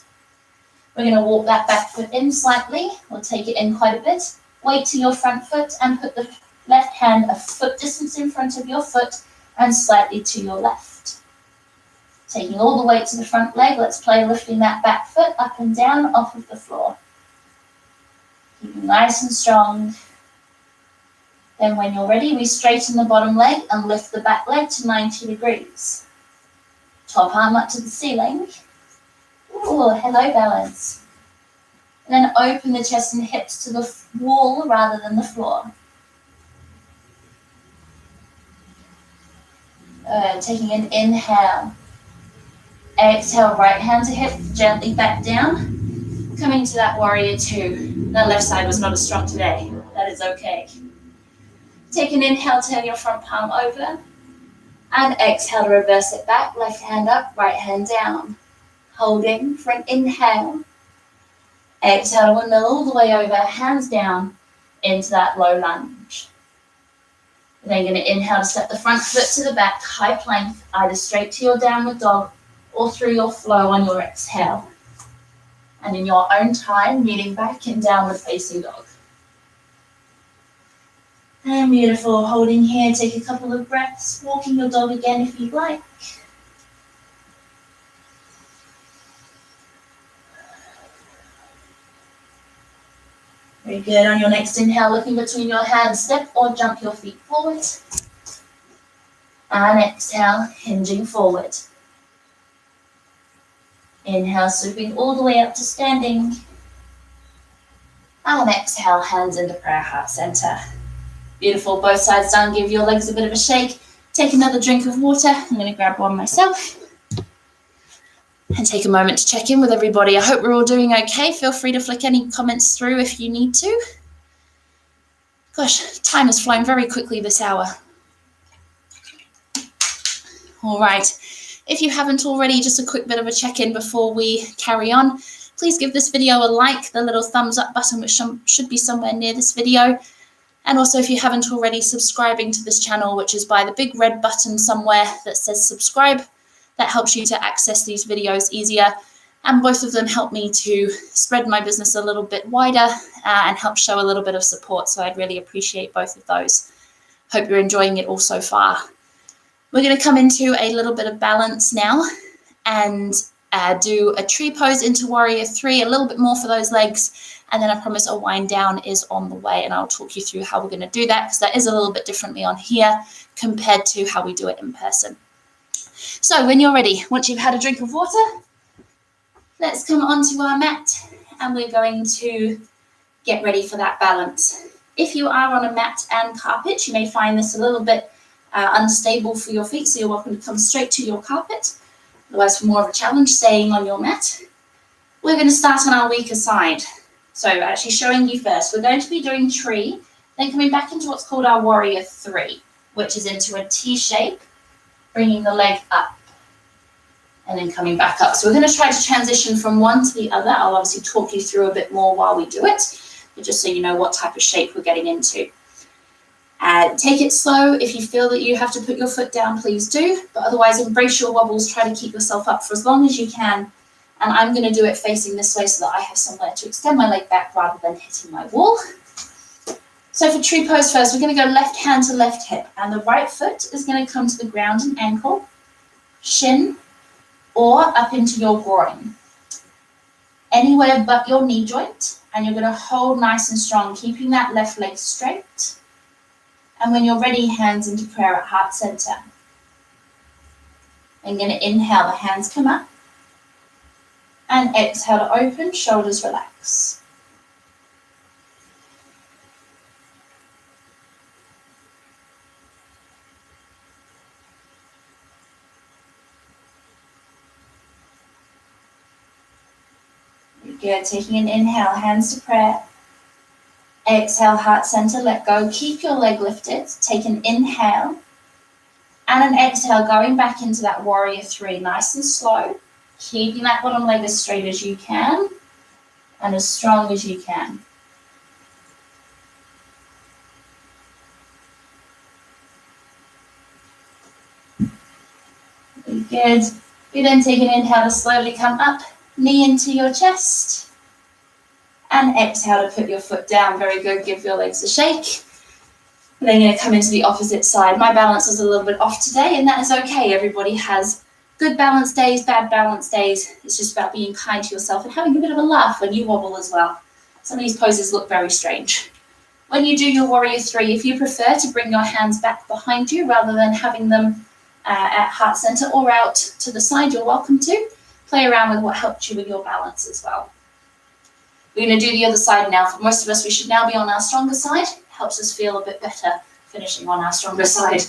We're going to walk that back foot in slightly. We'll take it in quite a bit. Weight to your front foot and put the left hand a foot distance in front of your foot and slightly to your left. Taking all the weight to the front leg, let's play lifting that back foot up and down off of the floor. Keeping nice and strong. Then when you're ready, we straighten the bottom leg and lift the back leg to 90 degrees. Top arm up to the ceiling. Ooh, hello balance. And then open the chest and hips to the wall rather than the floor. Taking an inhale. Exhale, right hand to hip, gently back down. Coming to that warrior two. The left side was not as strong today. That is okay. Take an inhale, turn your front palm over. And exhale to reverse it back. Left hand up, right hand down. Holding for an inhale. Exhale to windmill all the way over, hands down into that low lunge. Then you're going to inhale to step the front foot to the back, high plank, either straight to your downward dog or through your flow on your exhale. And in your own time, kneeling back in downward facing dog. And beautiful, holding here, take a couple of breaths, walking your dog again if you'd like. Very good, on your next inhale, looking between your hands, step or jump your feet forward. And exhale, hinging forward. Inhale, sweeping all the way up to standing. And exhale, hands into prayer, heart center. Beautiful, both sides done. Give your legs a bit of a shake. Take another drink of water. I'm going to grab one myself. And take a moment to check in with everybody. I hope we're all doing okay. Feel free to flick any comments through if you need to. Gosh, time has flown very quickly this hour. All right. If you haven't already, just a quick bit of a check-in before we carry on. Please give this video a like, the little thumbs up button, which should be somewhere near this video. And also, if you haven't already, subscribing to this channel, which is by the big red button somewhere that says subscribe. That helps you to access these videos easier. And both of them help me to spread my business a little bit wider and help show a little bit of support. So I'd really appreciate both of those. Hope you're enjoying it all so far. We're going to come into a little bit of balance now and do a tree pose into warrior three, a little bit more for those legs. And then I promise a wind down is on the way, and I'll talk you through how we're going to do that because that is a little bit differently on here compared to how we do it in person. So when you're ready, once you've had a drink of water, let's come onto our mat and we're going to get ready for that balance. If you are on a mat and carpet, you may find this a little bit unstable for your feet, so you're welcome to come straight to your carpet. Otherwise, for more of a challenge, staying on your mat. We're going to start on our weaker side. So actually showing you first, we're going to be doing tree, then coming back into what's called our warrior three, which is into a T shape, bringing the leg up and then coming back up. So we're going to try to transition from one to the other. I'll obviously talk you through a bit more while we do it, but just so you know what type of shape we're getting into. Take it slow. If you feel that you have to put your foot down, please do. But otherwise, embrace your wobbles. Try to keep yourself up for as long as you can. And I'm going to do it facing this way so that I have somewhere to extend my leg back rather than hitting my wall. So for tree pose first, we're going to go left hand to left hip. And the right foot is going to come to the ground and ankle, shin, or up into your groin. Anywhere but your knee joint. And you're going to hold nice and strong, keeping that left leg straight. And when you're ready, hands into prayer at heart center. I'm going to inhale, the hands come up. And exhale to open, shoulders relax. Good, taking an inhale, hands to prayer. Exhale, heart center, let go. Keep your leg lifted. Take an inhale. And an exhale, going back into that warrior three, nice and slow. Keeping that bottom leg as straight as you can and as strong as you can. Good. We then take an inhale to slowly come up, knee into your chest. And exhale to put your foot down. Very good. Give your legs a shake. And then you're going to come into the opposite side. My balance is a little bit off today, and that is okay. Everybody has good balance days, bad balance days. It's just about being kind to yourself and having a bit of a laugh when you wobble as well. Some of these poses look very strange. When you do your warrior three, if you prefer to bring your hands back behind you rather than having them at heart center or out to the side, you're welcome to. Play around with what helped you with your balance as well. We're going to do the other side now. For most of us, we should now be on our stronger side. Helps us feel a bit better finishing on our stronger side.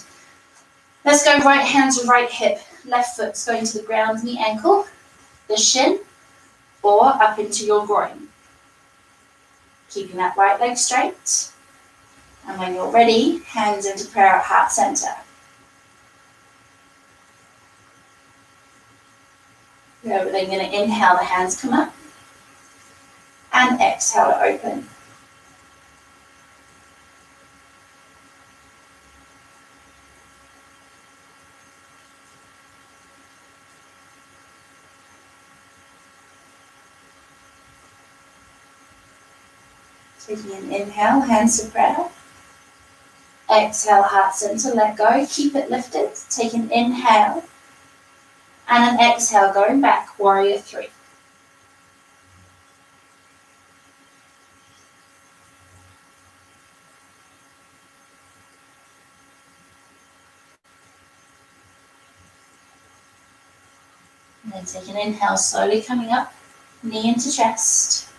Let's go right hand to right hip. Left foot's going to the ground, knee ankle, the shin, or up into your groin. Keeping that right leg straight. And when you're ready, hands into prayer at heart center. We're then going to inhale, the hands come up. And exhale to open. Taking an inhale, hands to prayer. Exhale, heart center, let go. Keep it lifted. Take an inhale. And an exhale, going back, warrior three. And then take an inhale, slowly coming up, knee into chest.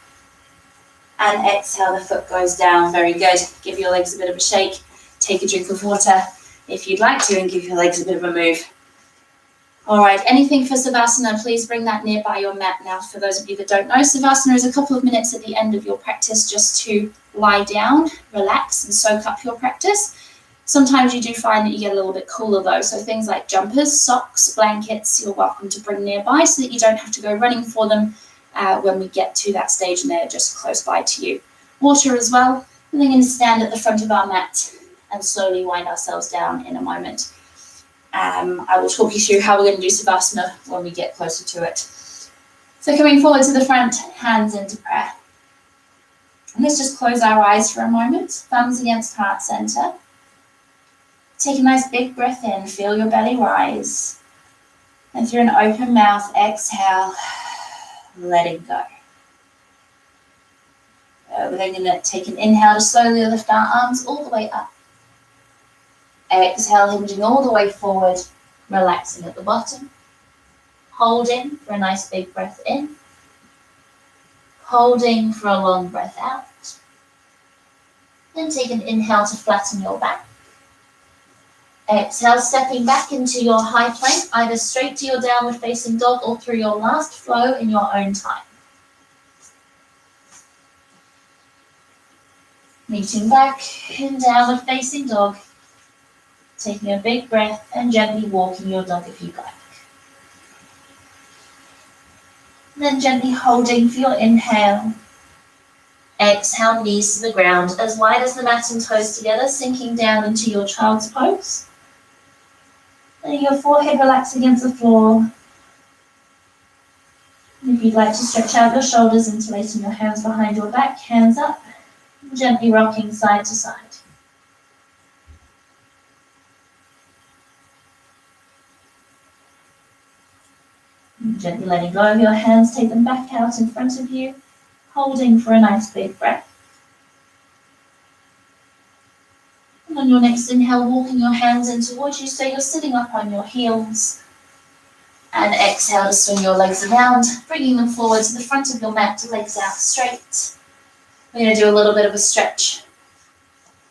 And exhale, the foot goes down. Very good. Give your legs a bit of a shake. Take a drink of water if you'd like to, and give your legs a bit of a move. All right, anything for Savasana, please bring that nearby your mat now. For those of you that don't know, Savasana is a couple of minutes at the end of your practice just to lie down, relax, and soak up your practice. Sometimes you do find that you get a little bit cooler though, so things like jumpers, socks, blankets, you're welcome to bring nearby so that you don't have to go running for them when we get to that stage and they're just close by to you. Water as well, and then going to stand at the front of our mat and slowly wind ourselves down in a moment. I will talk you through how we're going to do Savasana when we get closer to it. So coming forward to the front, hands into prayer. And let's just close our eyes for a moment, thumbs against heart center. Take a nice big breath in, feel your belly rise. And through an open mouth, exhale, letting go. We're then going to take an inhale to slowly lift our arms all the way up. Exhale, hinging all the way forward, relaxing at the bottom. Holding for a nice big breath in. Holding for a long breath out. Then take an inhale to flatten your back. Exhale, stepping back into your high plank, either straight to your downward facing dog or through your last flow in your own time. Meeting back in downward facing dog. Taking a big breath and gently walking your dog if you like. Then gently holding for your inhale. Exhale, knees to the ground, as wide as the mat and toes together, sinking down into your child's pose. Letting your forehead relax against the floor. And if you'd like to stretch out your shoulders, interlacing your hands behind your back, hands up, gently rocking side to side. Gently letting go of your hands, take them back out in front of you, holding for a nice big breath. And on your next inhale, walking your hands in towards you so you're sitting up on your heels. And exhale to swing your legs around, bringing them forward to the front of your mat, legs out straight. We're going to do a little bit of a stretch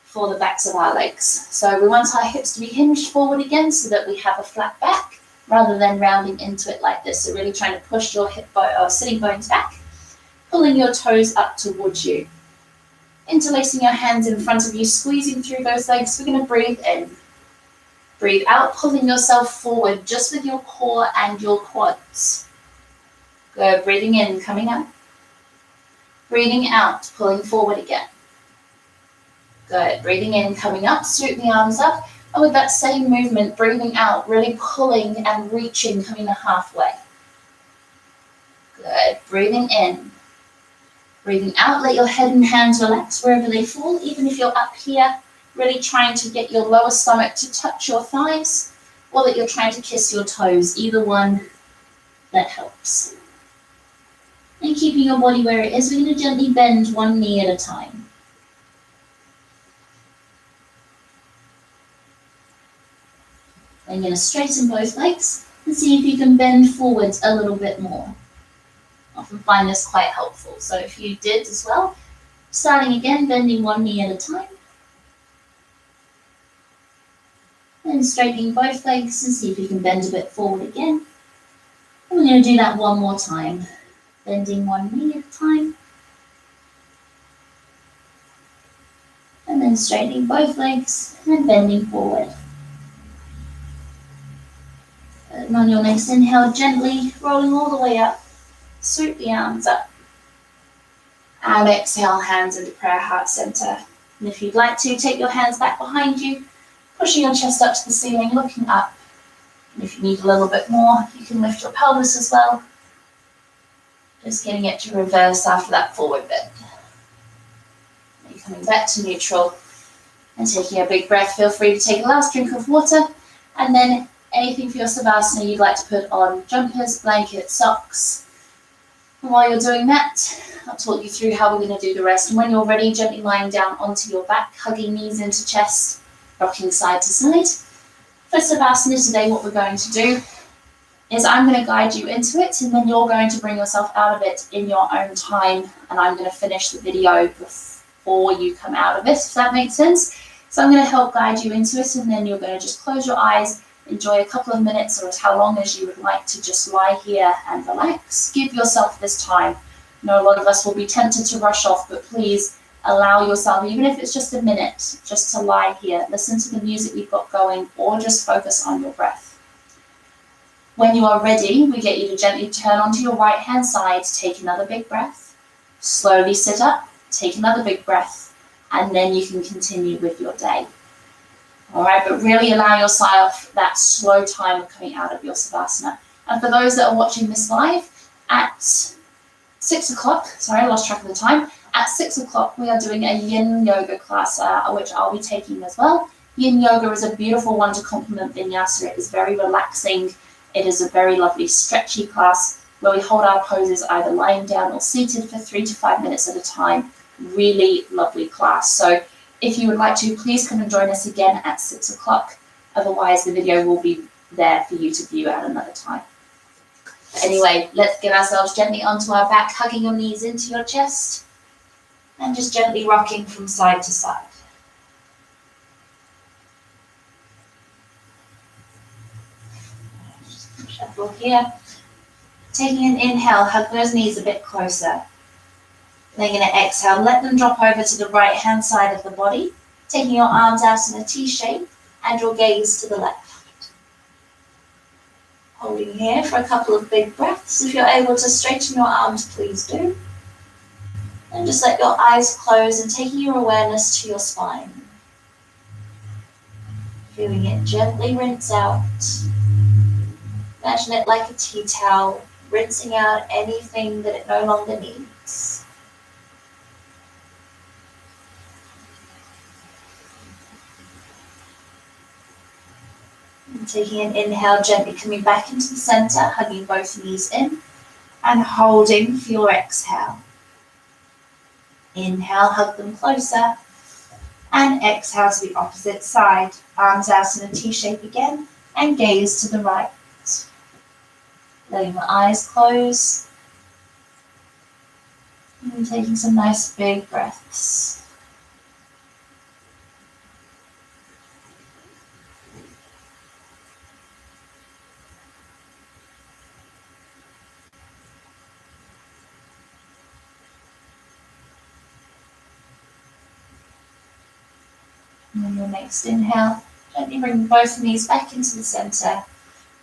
for the backs of our legs. So we want our hips to be hinged forward again so that we have a flat back, rather than rounding into it like this. So really trying to push your sitting bones back, pulling your toes up towards you. Interlacing your hands in front of you, squeezing through those legs. We're going to breathe in. Breathe out, pulling yourself forward just with your core and your quads. Good, breathing in, coming up. Breathing out, pulling forward again. Good, breathing in, coming up, scoop the arms up. And with that same movement, breathing out, really pulling and reaching, coming to halfway. Good. Breathing in. Breathing out, let your head and hands relax wherever they fall. Even if you're up here, really trying to get your lower stomach to touch your thighs, or that you're trying to kiss your toes. Either one, that helps. And keeping your body where it is, we're going to gently bend one knee at a time. Then you're going to straighten both legs and see if you can bend forwards a little bit more. I often find this quite helpful. So if you did as well, starting again, bending one knee at a time. Then straightening both legs and see if you can bend a bit forward again. And we're going to do that one more time. Bending one knee at a time. And then straightening both legs and bending forward. And on your next inhale, gently rolling all the way up. Swoop the arms up. And exhale, hands into prayer heart center. And if you'd like to, take your hands back behind you, pushing your chest up to the ceiling, looking up. And if you need a little bit more, you can lift your pelvis as well. Just getting it to reverse after that forward bend. And you're coming back to neutral and taking a big breath. Feel free to take a last drink of water, and then anything for your savasana you'd like to put on: jumpers, blankets, socks. And while you're doing that, I'll talk you through how we're going to do the rest. And when you're ready, gently lying down onto your back, hugging knees into chest, rocking side to side. For savasana today, what we're going to do is I'm going to guide you into it, and then you're going to bring yourself out of it in your own time, and I'm going to finish the video before you come out of it, if that makes sense. So I'm going to help guide you into it, and then you're going to just close your eyes, enjoy a couple of minutes, or as how long as you would like to just lie here and relax. Give yourself this time. I know a lot of us will be tempted to rush off, but please allow yourself, even if it's just a minute, just to lie here, listen to the music we've got going, or just focus on your breath. When you are ready, we get you to gently turn onto your right hand side, take another big breath, slowly sit up, take another big breath, and then you can continue with your day. All right, but really allow yourself that slow time of coming out of your savasana. And for those that are watching this live, at 6 o'clock, sorry, I lost track of the time. At 6 o'clock, we are doing a yin yoga class, which I'll be taking as well. Yin yoga is a beautiful one to complement vinyasa. It is very relaxing. It is a very lovely stretchy class where we hold our poses either lying down or seated for 3 to 5 minutes at a time. Really lovely class. So if you would like to, please come and join us again at 6 o'clock. Otherwise, the video will be there for you to view at another time. Anyway, let's get ourselves gently onto our back, hugging your knees into your chest, and just gently rocking from side to side. Shuffle here. Taking an inhale, hug those knees a bit closer. Then you're going to exhale, let them drop over to the right hand side of the body, taking your arms out in a T shape and your gaze to the left. Holding here for a couple of big breaths. If you're able to straighten your arms, please do. And just let your eyes close and taking your awareness to your spine. Feeling it gently rinse out. Imagine it like a tea towel, rinsing out anything that it no longer needs. And taking an inhale, gently coming back into the center, hugging both knees in, and holding for your exhale. Inhale, hug them closer, and exhale to the opposite side. Arms out in a T shape again, and gaze to the right. Letting the eyes close, and taking some nice big breaths. And on your next inhale, gently bring both knees back into the center,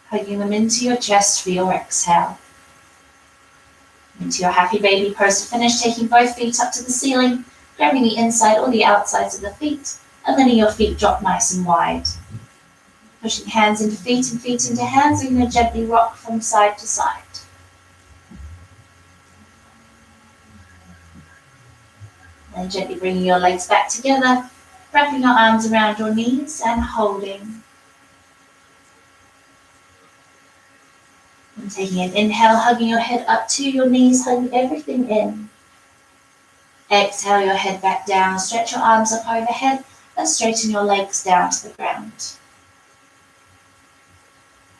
hugging them into your chest for your exhale. Into your happy baby pose to finish, taking both feet up to the ceiling, grabbing the inside or the outsides of the feet, and letting your feet drop nice and wide. Pushing hands into feet and feet into hands, we're going to gently rock from side to side. And gently bringing your legs back together, wrapping your arms around your knees and holding. And taking an inhale, hugging your head up to your knees, hugging everything in. Exhale your head back down, stretch your arms up overhead and straighten your legs down to the ground.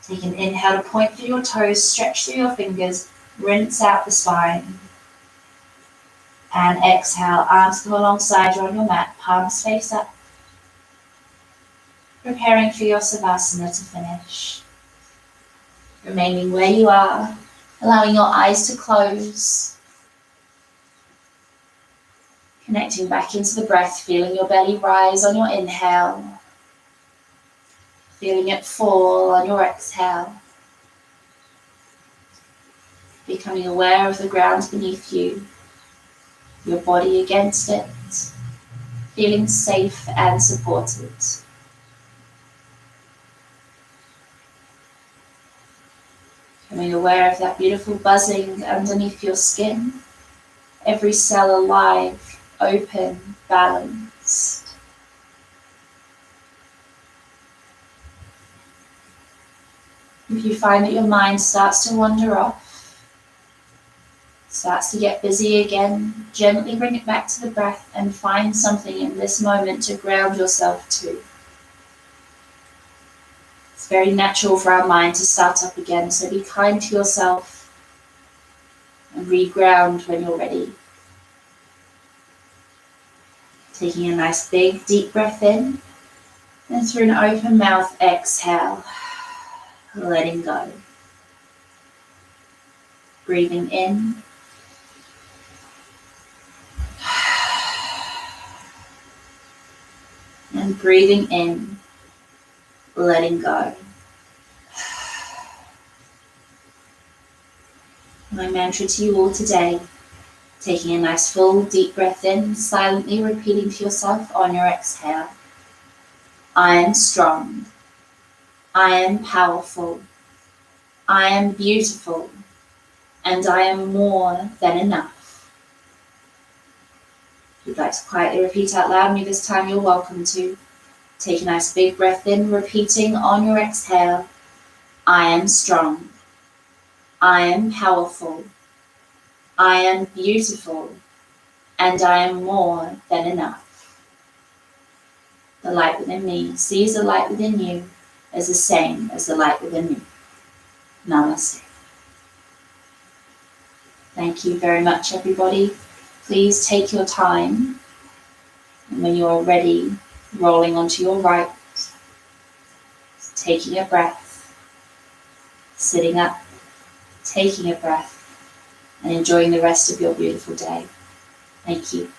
Take an inhale to point through your toes, stretch through your fingers, rinse out the spine. And exhale, arms come alongside you on your mat, palms face up. Preparing for your Savasana to finish. Remaining where you are, allowing your eyes to close. Connecting back into the breath, feeling your belly rise on your inhale. Feeling it fall on your exhale. Becoming aware of the ground beneath you, your body against it, feeling safe and supported. Becoming aware of that beautiful buzzing underneath your skin, every cell alive, open, balanced. If you find that your mind starts to wander off, starts to get busy again, gently bring it back to the breath and find something in this moment to ground yourself to. It's very natural for our mind to start up again, so be kind to yourself and reground when you're ready. Taking a nice big deep breath in, and through an open mouth exhale, letting go. Breathing in. And breathing in, letting go. My mantra to you all today, taking a nice full deep breath in, silently repeating to yourself on your exhale. I am strong. I am powerful. I am beautiful. And I am more than enough. If you'd like to quietly repeat out loud with me this time, you're welcome to. Take a nice big breath in, repeating on your exhale. I am strong. I am powerful. I am beautiful. And I am more than enough. The light within me sees the light within you as the same as the light within me. Namaste. Thank you very much, everybody. Please take your time. And when you're ready, rolling onto your right, taking a breath, sitting up, taking a breath, and enjoying the rest of your beautiful day. Thank you.